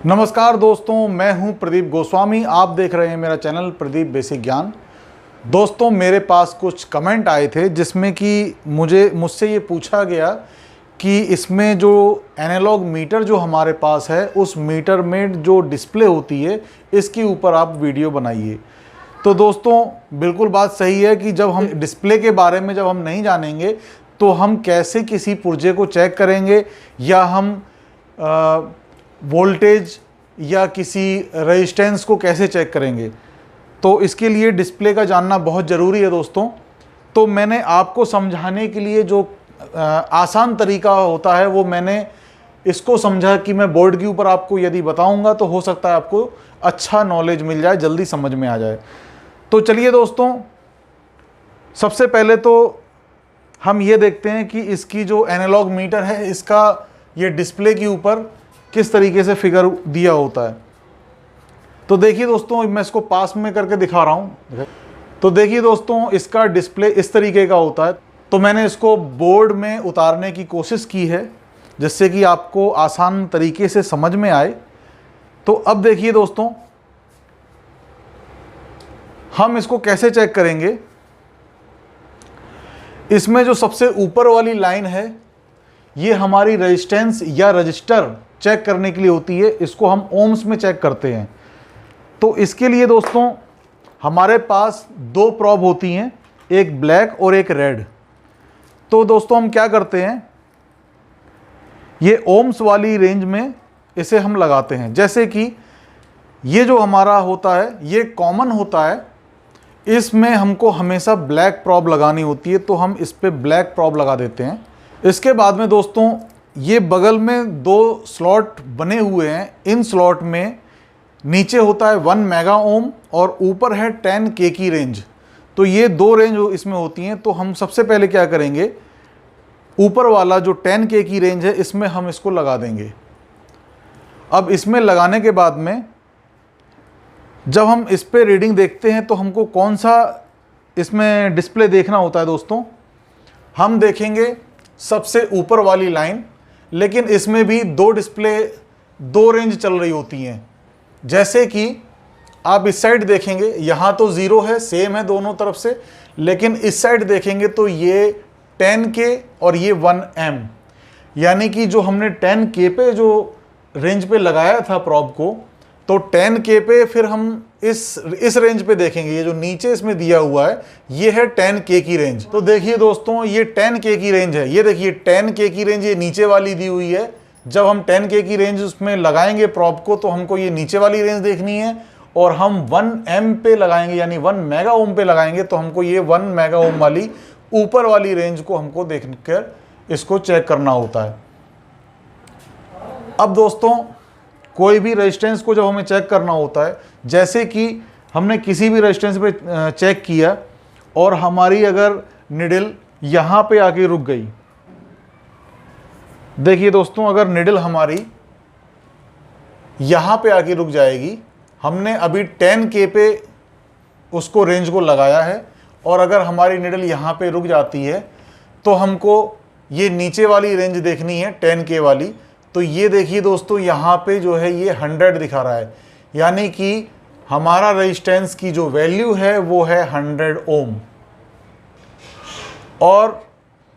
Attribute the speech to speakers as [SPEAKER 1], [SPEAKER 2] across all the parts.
[SPEAKER 1] नमस्कार दोस्तों, मैं हूं प्रदीप गोस्वामी। आप देख रहे हैं मेरा चैनल प्रदीप बेसिक ज्ञान। दोस्तों, मेरे पास कुछ कमेंट आए थे जिसमें कि मुझसे ये पूछा गया कि इसमें जो एनालॉग मीटर जो हमारे पास है उस मीटर में जो डिस्प्ले होती है इसके ऊपर आप वीडियो बनाइए। तो दोस्तों, बिल्कुल बात सही है कि जब हम डिस्प्ले के बारे में जब हम नहीं जानेंगे तो हम कैसे किसी पुर्जे को चेक करेंगे या हम वोल्टेज या किसी रेजिस्टेंस को कैसे चेक करेंगे। तो इसके लिए डिस्प्ले का जानना बहुत ज़रूरी है दोस्तों। तो मैंने आपको समझाने के लिए जो आसान तरीका होता है वो मैंने इसको समझा कि मैं बोर्ड के ऊपर आपको यदि बताऊंगा तो हो सकता है आपको अच्छा नॉलेज मिल जाए, जल्दी समझ में आ जाए। तो चलिए दोस्तों, सबसे पहले तो हम ये देखते हैं कि इसकी जो एनालॉग मीटर है इसका ये डिस्प्ले के ऊपर किस तरीके से फिगर दिया होता है। तो देखिए दोस्तों, मैं इसको पास में करके दिखा रहा हूँ। तो देखिए दोस्तों, इसका डिस्प्ले इस तरीके का होता है। तो मैंने इसको बोर्ड में उतारने की कोशिश की है जिससे कि आपको आसान तरीके से समझ में आए। तो अब देखिए दोस्तों, हम इसको कैसे चेक करेंगे। इसमें जो सबसे ऊपर वाली लाइन है ये हमारी रेजिस्टेंस या रजिस्टर चेक करने के लिए होती है। इसको हम ओम्स में चेक करते हैं। तो इसके लिए दोस्तों हमारे पास दो प्रॉब होती हैं, एक ब्लैक और एक रेड। तो दोस्तों हम क्या करते हैं, ये ओम्स वाली रेंज में इसे हम लगाते हैं। जैसे कि ये जो हमारा होता है ये कॉमन होता है, इसमें हमको हमेशा ब्लैक प्रॉब लगानी होती है, तो हम इस पर ब्लैक प्रॉब लगा देते हैं। इसके बाद में दोस्तों ये बगल में दो स्लॉट बने हुए हैं। इन स्लॉट में नीचे होता है 1 मेगा ओम और ऊपर है 10 के की रेंज। तो ये दो रेंज इसमें होती हैं। तो हम सबसे पहले क्या करेंगे, ऊपर वाला जो 10 के की रेंज है इसमें हम इसको लगा देंगे। अब इसमें लगाने के बाद में जब हम इस पे रीडिंग देखते हैं तो हमको कौन सा इसमें डिस्प्ले देखना होता है दोस्तों, हम देखेंगे सबसे ऊपर वाली लाइन। लेकिन इसमें भी दो डिस्प्ले, दो रेंज चल रही होती हैं। जैसे कि आप इस साइड देखेंगे, यहाँ तो 0 है, सेम है दोनों तरफ से। लेकिन इस साइड देखेंगे तो ये 10K और ये 1M, यानी कि जो हमने 10K पे जो रेंज पे लगाया था प्रॉब को, तो 10K पे फिर हम इस रेंज पे देखेंगे। ये जो नीचे इसमें दिया हुआ है ये है 10K की रेंज। तो देखिए दोस्तों, ये 10K की रेंज है। ये देखिए 10K की रेंज ये नीचे वाली दी हुई है। जब हम 10K की रेंज उसमें लगाएंगे प्रॉब को तो हमको ये नीचे वाली रेंज देखनी है। और हम 1M पे लगाएंगे यानी 1 मेगा ओम पे लगाएंगे तो हमको ये 1 मेगा ओम वाली ऊपर वाली रेंज को हमको देख कर इसको चेक करना होता है। अब दोस्तों, कोई भी रेजिस्टेंस को जब हमें चेक करना होता है, जैसे कि हमने किसी भी रेजिस्टेंस पे चेक किया और हमारी अगर निडल यहाँ पे आके रुक गई। देखिए दोस्तों, अगर निडल हमारी यहाँ पे आके रुक जाएगी, हमने अभी 10K पे उसको रेंज को लगाया है और अगर हमारी निडल यहाँ पे रुक जाती है तो हमको ये नीचे वाली रेंज देखनी है 10K वाली। तो ये देखिए दोस्तों, यहाँ पे जो है ये 100 दिखा रहा है, यानी कि हमारा रेजिस्टेंस की जो वैल्यू है वो है 100 ओम। और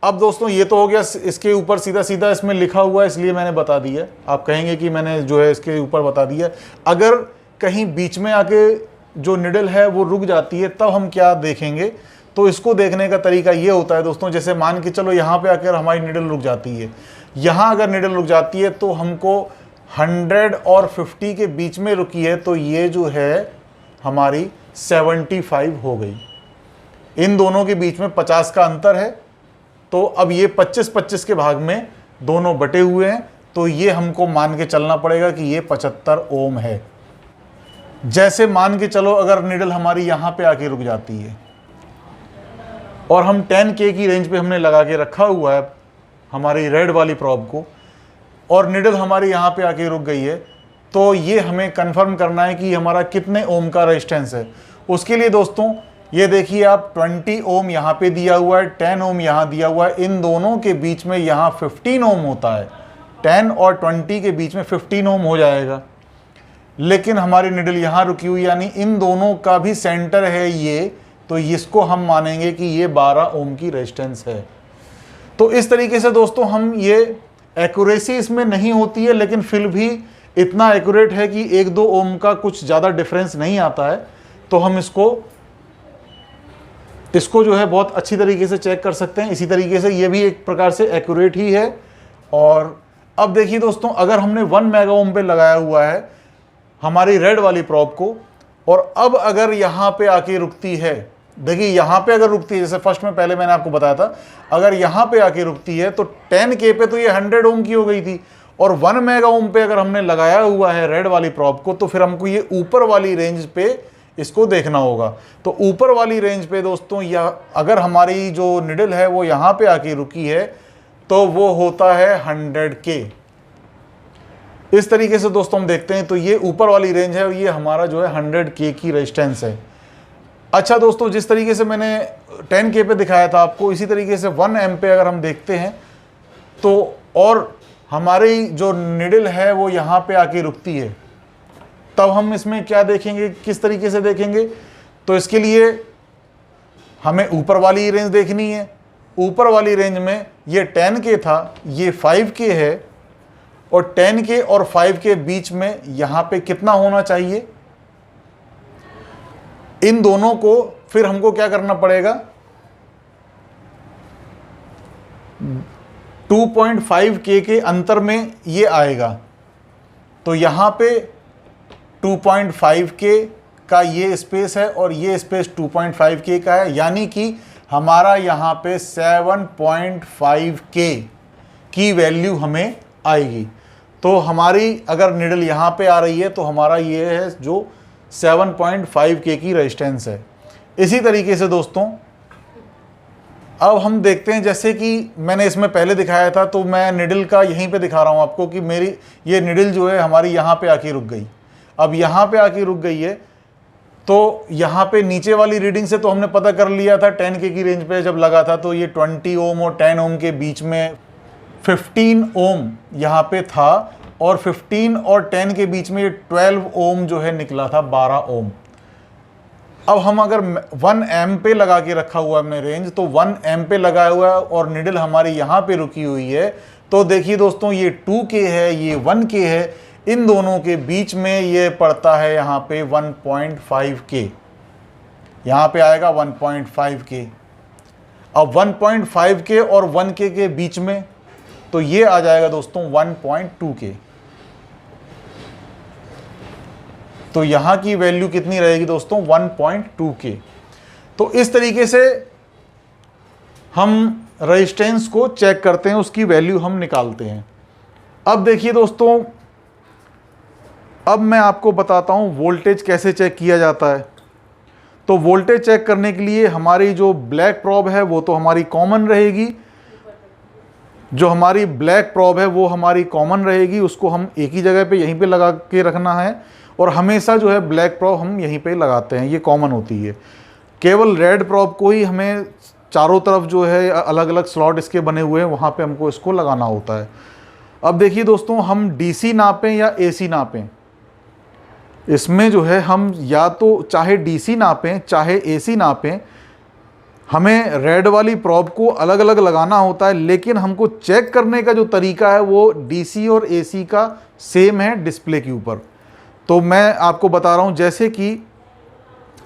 [SPEAKER 1] अब दोस्तों ये तो हो गया, इसके ऊपर सीधा सीधा इसमें लिखा हुआ है इसलिए मैंने बता दिया। आप कहेंगे कि मैंने जो है इसके ऊपर बता दिया। अगर कहीं बीच में आके जो निडल है वो रुक जाती है तब हम क्या देखेंगे। तो इसको देखने का तरीका ये होता है दोस्तों, जैसे मान के चलो यहाँ पे आकर हमारी निडल रुक जाती है। यहाँ अगर निडल रुक जाती है तो हमको 100 और 50 के बीच में रुकी है, तो ये जो है हमारी 75 हो गई। इन दोनों के बीच में 50 का अंतर है। तो अब ये 25-25 के भाग में दोनों बटे हुए हैं, तो ये हमको मान के चलना पड़ेगा कि ये 75 ओम है। जैसे मान के चलो अगर निडल हमारी यहाँ पे आके रुक जाती है और हम 10K की रेंज पे हमने लगा के रखा हुआ है हमारी रेड वाली प्रॉब को, और निडल हमारी यहाँ पे आके रुक गई है, तो ये हमें कंफर्म करना है कि हमारा कितने ओम का रेजिस्टेंस है। उसके लिए दोस्तों ये देखिए आप 20 ओम यहाँ पे दिया हुआ है, 10 ओम यहाँ दिया हुआ है। इन दोनों के बीच में यहाँ 15 ओम होता है। 10 और 20 के बीच में 15 ओम हो जाएगा। लेकिन हमारी निडल यहाँ रुकी हुई, यानी इन दोनों का भी सेंटर है ये, तो इसको हम मानेंगे कि ये 12 ओम की रेजिस्टेंस है। तो इस तरीके से दोस्तों हम ये एक्यूरेसी इसमें नहीं होती है, लेकिन फिर भी इतना एक्यूरेट है कि 1-2 ओम का कुछ ज़्यादा डिफरेंस नहीं आता है। तो हम इसको जो है बहुत अच्छी तरीके से चेक कर सकते हैं। इसी तरीके से ये भी एक प्रकार से एक्यूरेट ही है। और अब देखिए दोस्तों, अगर हमने 1 मेगा ओम पे लगाया हुआ है हमारी रेड वाली प्रॉब को, और अब अगर यहाँ पे आके रुकती है, देखिए यहाँ पे अगर रुकती है, जैसे फर्स्ट में पहले मैंने आपको बताया था, अगर यहाँ पे आके रुकती है तो 10K पे तो ये 100 ओम की हो गई थी, और 1 मेगा ओम पे अगर हमने लगाया हुआ है रेड वाली प्रॉब को, तो फिर हमको ये ऊपर वाली रेंज पे इसको देखना होगा। तो ऊपर वाली रेंज पे दोस्तों, या अगर हमारी जो निडल है वो यहाँ पे आके रुकी है, तो वो होता है 100K। इस तरीके से दोस्तों हम देखते हैं, तो ये ऊपर वाली रेंज है और ये हमारा जो है 100K की रेजिस्टेंस है। अच्छा दोस्तों, जिस तरीके से मैंने 10K पे दिखाया था आपको, इसी तरीके से 1 एम पे अगर हम देखते हैं तो, और हमारी जो निडल है वो यहाँ पे आके रुकती है, तब हम इसमें क्या देखेंगे, किस तरीके से देखेंगे। तो इसके लिए हमें ऊपर वाली रेंज देखनी है। ऊपर वाली रेंज में ये 10K था, ये 5K है, और 10K और 5 के बीच में यहाँ पे कितना होना चाहिए, इन दोनों को फिर हमको क्या करना पड़ेगा, 2.5K के अंतर में ये आएगा। तो यहाँ पे 2.5K का ये स्पेस है और ये स्पेस 2.5K का है, यानी कि हमारा यहाँ पे 7.5K की वैल्यू हमें आएगी। तो हमारी अगर निडल यहाँ पे आ रही है तो हमारा ये है जो 7.5K की रेजिस्टेंस है। इसी तरीके से दोस्तों अब हम देखते हैं, जैसे कि मैंने इसमें पहले दिखाया था, तो मैं निडल का यहीं पे दिखा रहा हूँ आपको कि मेरी ये निडल जो है हमारी यहाँ पे आके रुक गई। अब यहाँ पे आके रुक गई है, तो यहाँ पे नीचे वाली रीडिंग से तो हमने पता कर लिया था 10K की रेंज पे जब लगा था, तो ये 20 ओम और 10 ओम के बीच में 15 ओम यहाँ पे था, और 15 और 10 के बीच में ये 12 ओम जो है निकला था, 12 ओम। अब हम अगर 1 एम पे लगा के रखा हुआ है हमने रेंज, तो 1 एम पे लगाया हुआ है और निडल हमारी यहाँ पे रुकी हुई है, तो देखिए दोस्तों ये 2K है, ये 1K है, इन दोनों के बीच में ये पड़ता है यहाँ पे 1.5K, यहाँ पे आएगा 1.5K। अब 1.5K और 1K के बीच में तो ये आ जाएगा दोस्तों 1.2K। तो यहाँ की वैल्यू कितनी रहेगी दोस्तों, 1.2K। तो इस तरीके से हम रेजिस्टेंस को चेक करते हैं, उसकी वैल्यू हम निकालते हैं। अब देखिए दोस्तों, अब मैं आपको बताता हूँ वोल्टेज कैसे चेक किया जाता है। तो वोल्टेज चेक करने के लिए हमारी जो ब्लैक प्रॉब है वो तो हमारी कॉमन रहेगी, जो हमारी ब्लैक प्रॉब है वो हमारी कॉमन रहेगी, उसको हम एक ही जगह पे यहीं पे लगा के रखना है, और हमेशा जो है ब्लैक प्रॉब हम यहीं पे लगाते हैं, ये कॉमन होती है। केवल रेड प्रॉब को ही हमें चारों तरफ जो है अलग अलग स्लॉट इसके बने हुए हैं, वहाँ पे हमको इसको लगाना होता है। अब देखिए दोस्तों, हम DC नापें या AC नापें, इसमें जो है हम या तो चाहे DC नापें चाहे AC नापें, हमें रेड वाली प्रॉब को अलग अलग लगाना होता है, लेकिन हमको चेक करने का जो तरीका है वो DC और AC का सेम है डिस्प्ले के ऊपर। तो मैं आपको बता रहा हूँ, जैसे कि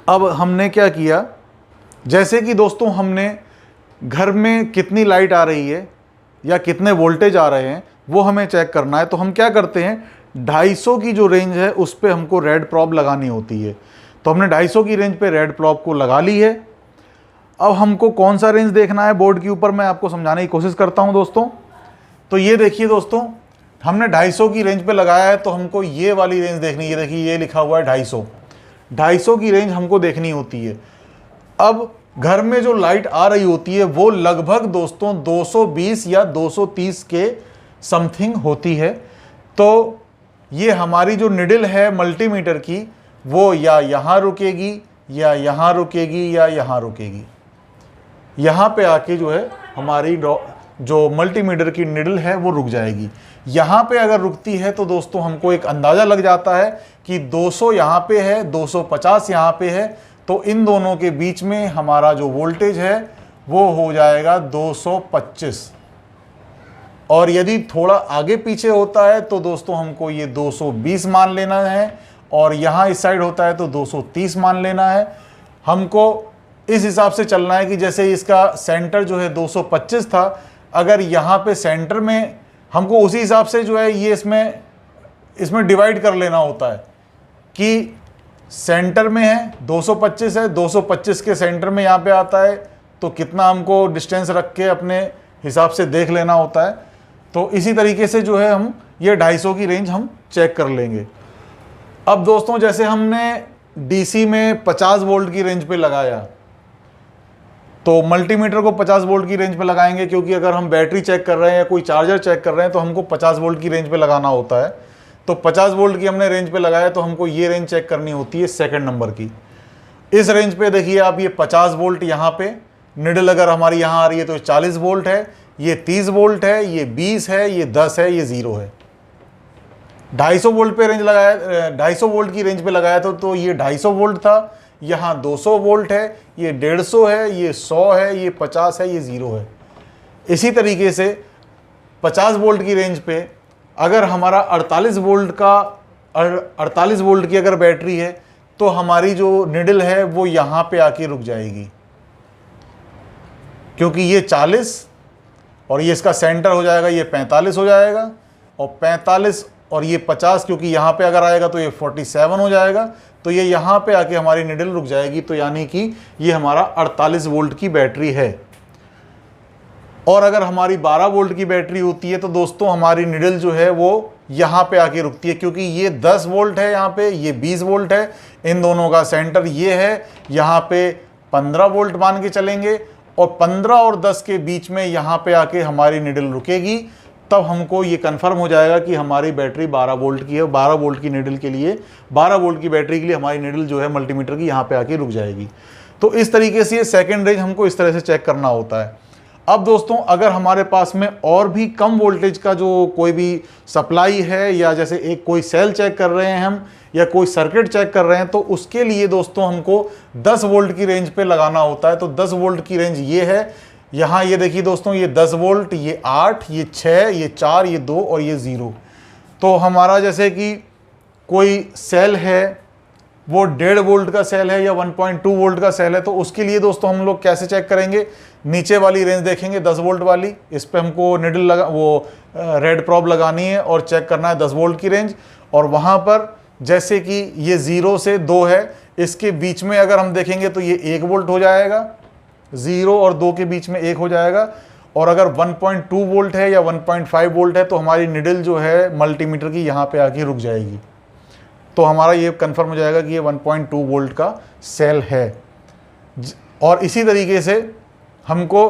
[SPEAKER 1] अब हमने क्या किया, जैसे कि दोस्तों हमने घर में कितनी लाइट आ रही है या कितने वोल्टेज आ रहे हैं वो हमें चेक करना है। तो हम क्या करते हैं, 250 की जो रेंज है उस पर हमको रेड प्रॉब लगानी होती है। तो हमने 250 की रेंज पे रेड प्रॉब को लगा ली है। अब हमको कौन सा रेंज देखना है बोर्ड के ऊपर, मैं आपको समझाने की कोशिश करता हूं दोस्तों। तो ये देखिए दोस्तों, हमने 250 की रेंज पे लगाया है, तो हमको ये वाली रेंज देखनी है। ये देखिए, ये लिखा हुआ है 250 की रेंज हमको देखनी होती है। अब घर में जो लाइट आ रही होती है वो लगभग दोस्तों 220 या 230 के समथिंग होती है। तो ये हमारी जो निडल है मल्टीमीटर की, वो या यहाँ रुकेगी या यहाँ रुकेगी या यहाँ रुकेगी। यहाँ पे आके जो है हमारी जो मल्टीमीटर की निडल है वो रुक जाएगी। यहाँ पे अगर रुकती है तो दोस्तों हमको एक अंदाज़ा लग जाता है कि 200 यहाँ पे है, 250 यहाँ पे है, तो इन दोनों के बीच में हमारा जो वोल्टेज है वो हो जाएगा 225। और यदि थोड़ा आगे पीछे होता है तो दोस्तों हमको ये 220 मान लेना है, और यहाँ इस साइड होता है तो 230 मान लेना है। हमको इस हिसाब से चलना है कि जैसे इसका सेंटर जो है 225 था, अगर यहाँ पे सेंटर में हमको उसी हिसाब से जो है ये इसमें डिवाइड कर लेना होता है कि सेंटर में है 225 है, 225 के सेंटर में यहाँ पे आता है तो कितना हमको डिस्टेंस रख के अपने हिसाब से देख लेना होता है। तो इसी तरीके से जो है हम ये 250 की रेंज हम चेक कर लेंगे। अब दोस्तों जैसे हमने डीसी में 50 वोल्ट की रेंज पे लगाया, तो मल्टीमीटर को 50 वोल्ट की रेंज पे लगाएंगे, क्योंकि अगर हम बैटरी चेक कर रहे हैं या कोई चार्जर चेक कर रहे हैं तो हमको 50 वोल्ट की रेंज पे लगाना होता है। तो 50 वोल्ट की हमने रेंज पे लगाया तो हमको ये रेंज चेक करनी होती है सेकंड नंबर की। इस रेंज पे देखिए आप, ये 50 वोल्ट यहाँ पे निडल अगर हमारी यहाँ आ रही है तो 40 वोल्ट है, ये 30 वोल्ट है, ये 20 है, ये 10 है, ये 0 है। 250 वोल्ट पे रेंज लगाया, 250 वोल्ट की रेंज पे लगाया तो ये 250 वोल्ट था, यहाँ 200 वोल्ट है, ये 150 है, ये 100 है, ये 50 है, ये 0 है। इसी तरीके से 50 वोल्ट की रेंज पे अगर हमारा 48 वोल्ट की अगर बैटरी है तो हमारी जो निडल है वो यहाँ पे आके रुक जाएगी, क्योंकि ये 40 और ये इसका सेंटर हो जाएगा, ये 45 हो जाएगा, और 45 और ये 50 क्योंकि यहाँ पे अगर आएगा तो ये 47 हो जाएगा, तो ये यहाँ पे आके हमारी निडल रुक जाएगी। तो यानी कि ये हमारा 48 वोल्ट की बैटरी है। और अगर हमारी 12 वोल्ट की बैटरी होती है तो दोस्तों हमारी निडल जो है वो यहाँ पे आके रुकती है, क्योंकि ये 10 वोल्ट है, यहाँ पे ये 20 वोल्ट है, इन दोनों का सेंटर ये है, यहाँ पे 15 वोल्ट मान के चलेंगे, और 15 और 10 के बीच में यहाँ पे आके हमारी निडल रुकेगी। तब हमको ये कंफर्म हो जाएगा कि हमारी बैटरी 12 वोल्ट की है। 12 वोल्ट की निडल के लिए, 12 वोल्ट की बैटरी के लिए हमारी निडल जो है मल्टीमीटर की यहाँ पे आके रुक जाएगी। तो इस तरीके से ये सेकेंड रेंज हमको इस तरह से चेक करना होता है। अब दोस्तों अगर हमारे पास में और भी कम वोल्टेज का जो कोई भी सप्लाई है, या जैसे एक कोई सेल चेक कर रहे हैं हम, या कोई सर्किट चेक कर रहे हैं, तो उसके लिए दोस्तों हमको 10 वोल्ट की रेंज पे लगाना होता है। तो 10 वोल्ट की रेंज ये है, यहाँ ये देखिए दोस्तों, ये 10 वोल्ट, ये 8, ये 6, ये 4, ये 2 और ये 0। तो हमारा जैसे कि कोई सेल है वो 1.5 वोल्ट का सेल है या 1.2 वोल्ट का सेल है, तो उसके लिए दोस्तों हम लोग कैसे चेक करेंगे? नीचे वाली रेंज देखेंगे 10 वोल्ट वाली, इस पे हमको निडल लगा, वो रेड प्रॉब लगानी है और चेक करना है 10 वोल्ट की रेंज। और वहाँ पर जैसे कि ये 0 से 2 है, इसके बीच में अगर हम देखेंगे तो ये 1 वोल्ट हो जाएगा, 0 और 2 के बीच में 1 हो जाएगा। और अगर 1.2 वोल्ट है या 1.5 वोल्ट है तो हमारी निडल जो है मल्टीमीटर की यहाँ पे आके रुक जाएगी। तो हमारा ये कंफर्म हो जाएगा कि ये 1.2 वोल्ट का सेल है। और इसी तरीके से हमको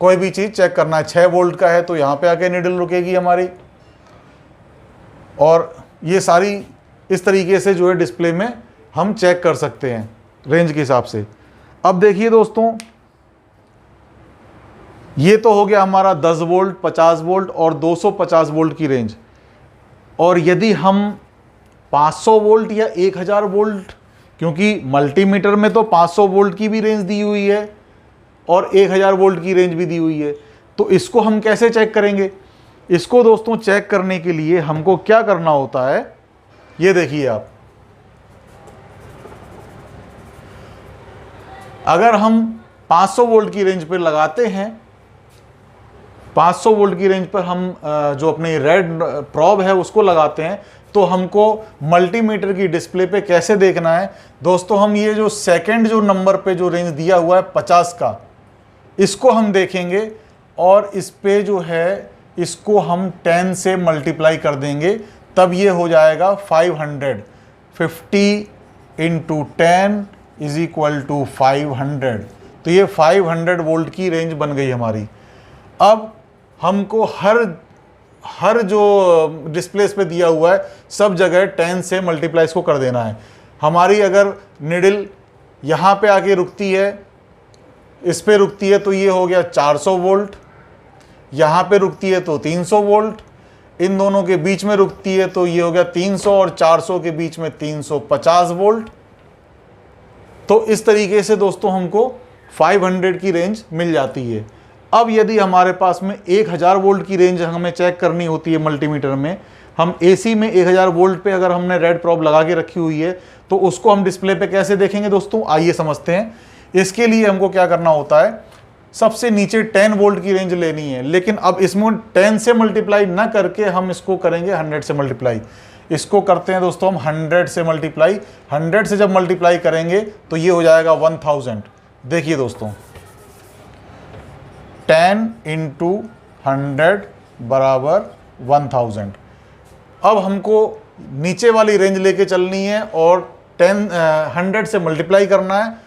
[SPEAKER 1] कोई भी चीज़ चेक करना है, 6 वोल्ट का है तो यहाँ पे आके निडल रुकेगी हमारी। और ये सारी इस तरीके से जो है डिस्प्ले में हम चेक कर सकते हैं रेंज के हिसाब से। अब देखिए दोस्तों, ये तो हो गया हमारा 10 वोल्ट, 50 वोल्ट और 250 वोल्ट की रेंज। और यदि हम 500 वोल्ट या 1000 वोल्ट, क्योंकि मल्टीमीटर में तो 500 वोल्ट की भी रेंज दी हुई है और 1000 वोल्ट की रेंज भी दी हुई है, तो इसको हम कैसे चेक करेंगे? इसको दोस्तों चेक करने के लिए हमको क्या करना होता है, ये देखिए आप। अगर हम 500 वोल्ट की रेंज पर लगाते हैं, 500 वोल्ट की रेंज पर हम जो अपनी रेड प्रॉब है उसको लगाते हैं, तो हमको मल्टीमीटर की डिस्प्ले पे कैसे देखना है दोस्तों? हम ये जो सेकंड जो नंबर पे जो रेंज दिया हुआ है 50 का, इसको हम देखेंगे और इस पे जो है इसको हम 10 से मल्टीप्लाई कर देंगे, तब ये हो जाएगा 500। 50 × 10 = 500। तो ये 500 वोल्ट की रेंज बन गई हमारी। अब हमको हर जो डिस्प्लेस पे दिया हुआ है सब जगह 10 से मल्टीप्लाई इसको कर देना है। हमारी अगर निडल यहाँ पे आके रुकती है, इस पे रुकती है, तो ये हो गया 400 वोल्ट। यहाँ पे रुकती है तो 300 वोल्ट, इन दोनों के बीच में रुकती है तो ये हो गया 300 और 400 के बीच में 350 वोल्ट। तो इस तरीके से दोस्तों हमको 500 की रेंज मिल जाती है। अब यदि हमारे पास में 1000 वोल्ट की रेंज हमें चेक करनी होती है मल्टीमीटर में, हम एसी में 1000 वोल्ट पे अगर हमने रेड प्रॉब लगा के रखी हुई है तो उसको हम डिस्प्ले पे कैसे देखेंगे दोस्तों, आइए समझते हैं। इसके लिए हमको क्या करना होता है, सबसे नीचे 10 वोल्ट की रेंज लेनी है, लेकिन अब इसमें 10 से मल्टीप्लाई ना करके हम इसको करेंगे 100 से मल्टीप्लाई। इसको करते हैं दोस्तों हम 100 से मल्टीप्लाई। 100 से जब मल्टीप्लाई करेंगे तो ये हो जाएगा 1000। देखिए दोस्तों 10 इंटू 100 बराबर 1000। अब हमको नीचे वाली रेंज लेके चलनी है और 100 से मल्टीप्लाई करना है।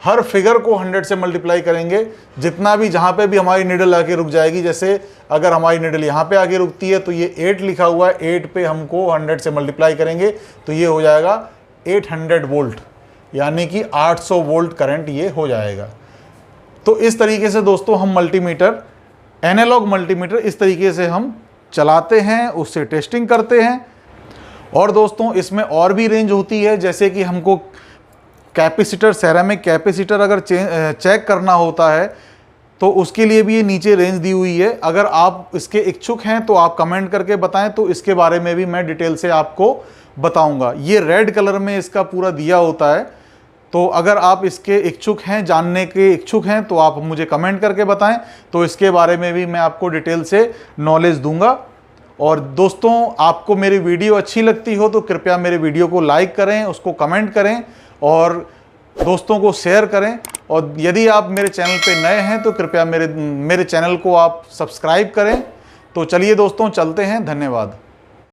[SPEAKER 1] हर फिगर को 100 से मल्टीप्लाई करेंगे, जितना भी जहाँ पे भी हमारी निडल आके रुक जाएगी। जैसे अगर हमारी निडल यहाँ पे आके रुकती है तो ये 8 लिखा हुआ है, 8 पे हमको 100 से मल्टीप्लाई करेंगे तो ये हो जाएगा 800 वोल्ट, यानी कि 800 वोल्ट करंट ये हो जाएगा। तो इस तरीके से दोस्तों हम मल्टीमीटर, एनालॉग मल्टीमीटर इस तरीके से हम चलाते हैं, उससे टेस्टिंग करते हैं। और दोस्तों इसमें और भी रेंज होती है, जैसे कि हमको कैपेसिटर, सेरामिक कैपेसिटर अगर चेक करना होता है तो उसके लिए भी ये नीचे रेंज दी हुई है। अगर आप इसके इच्छुक हैं तो आप कमेंट करके बताएं, तो इसके बारे में भी मैं डिटेल से आपको बताऊंगा। ये रेड कलर में इसका पूरा दिया होता है, तो अगर आप इसके इच्छुक हैं, जानने के इच्छुक हैं, तो आप मुझे कमेंट करके बताएं, तो इसके बारे में भी मैं आपको डिटेल से नॉलेज दूंगा। और दोस्तों आपको मेरी वीडियो अच्छी लगती हो तो कृपया मेरे वीडियो को लाइक करें, उसको कमेंट करें और दोस्तों को शेयर करें। और यदि आप मेरे चैनल पे नए हैं तो कृपया मेरे चैनल को आप सब्सक्राइब करें। तो चलिए दोस्तों चलते हैं, धन्यवाद।